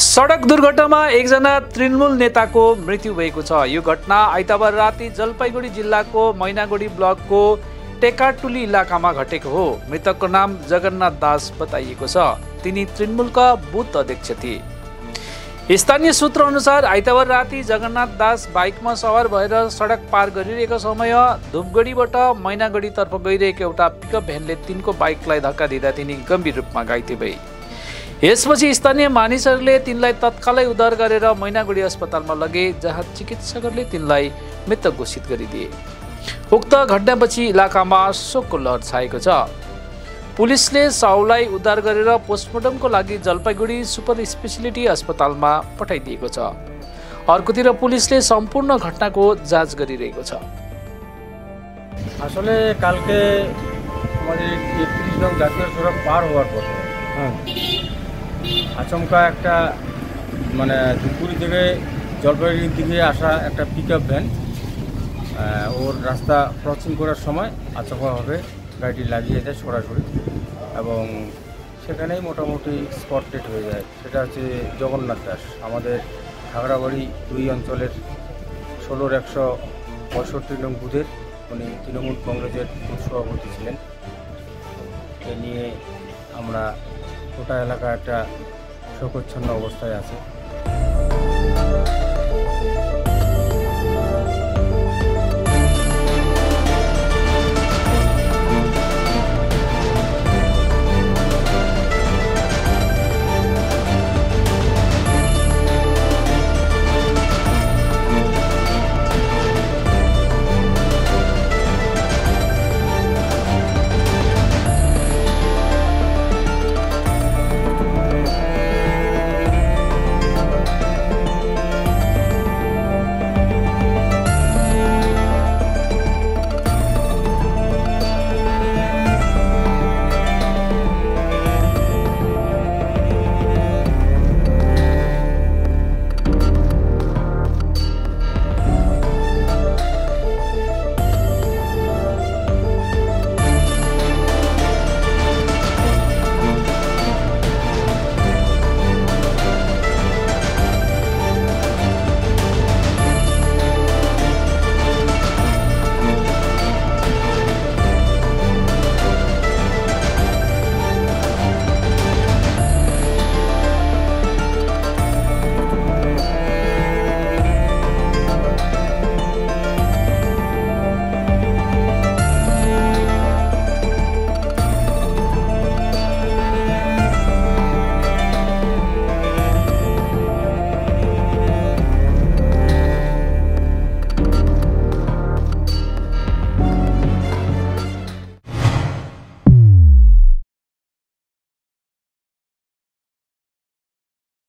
सडक दुर्घटनामा एकजना तृणमूल नेताको मृत्यु भएको छ। यो घटना आइतबार राति जलपाइगुडी जिल्लाको मैनागुडी ब्लकको टेकाटुली इलाकामा घटेको हो। मृतकको नाम जगन्नाथ दास बताइएको छ। तिनी तृणमूलका बुथ अध्यक्ष थिए। स्थानीय सूत्र अनुसार आइतबार राति जगन्नाथ दास बाइकमा सवार भएर सडक पार गरिरहेको समय धुपगढीबाट मैनागढीतर्फ गइरहेको एउटा पिकअप भ्यानले तिनको बाइकलाई धक्का दिँदा तिनी गम्भीर रूपमा घाइते भए। यसपछि स्थानीय मानिसहरूले तिनलाई तत्कालै उद्धार गरेर मैनागुडी अस्पतालमा लगे, जहाँ चिकित्सकहरूले तिनलाई मृत घोषित गरिदिए। उक्त घटनापछि इलाकामा शोकको लहर छाएको छ। पुलिसले शवलाई उद्धार गरेर पोस्टमार्टमको लागि जलपाइगुडी सुपर स्पेसिलिटी अस्पतालमा पठाइदिएको छ। अर्कोतिर पुलिसले सम्पूर्ण घटनाको जाँच गरिरहेको छ। আসলে কালকে আমাদের ৩১ নং জাতীয় সড়ক পার হওয়ার পথে আচমকা একটা ধূপগুড়ি থেকে জলপাইগুড়ির দিকে আসা একটা পিকআপ ভ্যান ওর রাস্তা ক্রসিং করার সময় আচমকাভাবে গাড়িটি লাগিয়ে যায় সরাসরি, এবং সেখানেই মোটামুটি স্পট ডেড হয়ে যায়। সেটা হচ্ছে জগন্নাথ দাস, আমাদের খাগড়াবাড়ি ২ অঞ্চলের ১৬-র ১৬৫ নং বুথের উনি তৃণমূল কংগ্রেসের বুথ সভাপতি ছিলেন। এ নিয়ে আমরা গোটা এলাকা একটা শোকচ্ছন্ন অবস্থায় আছে।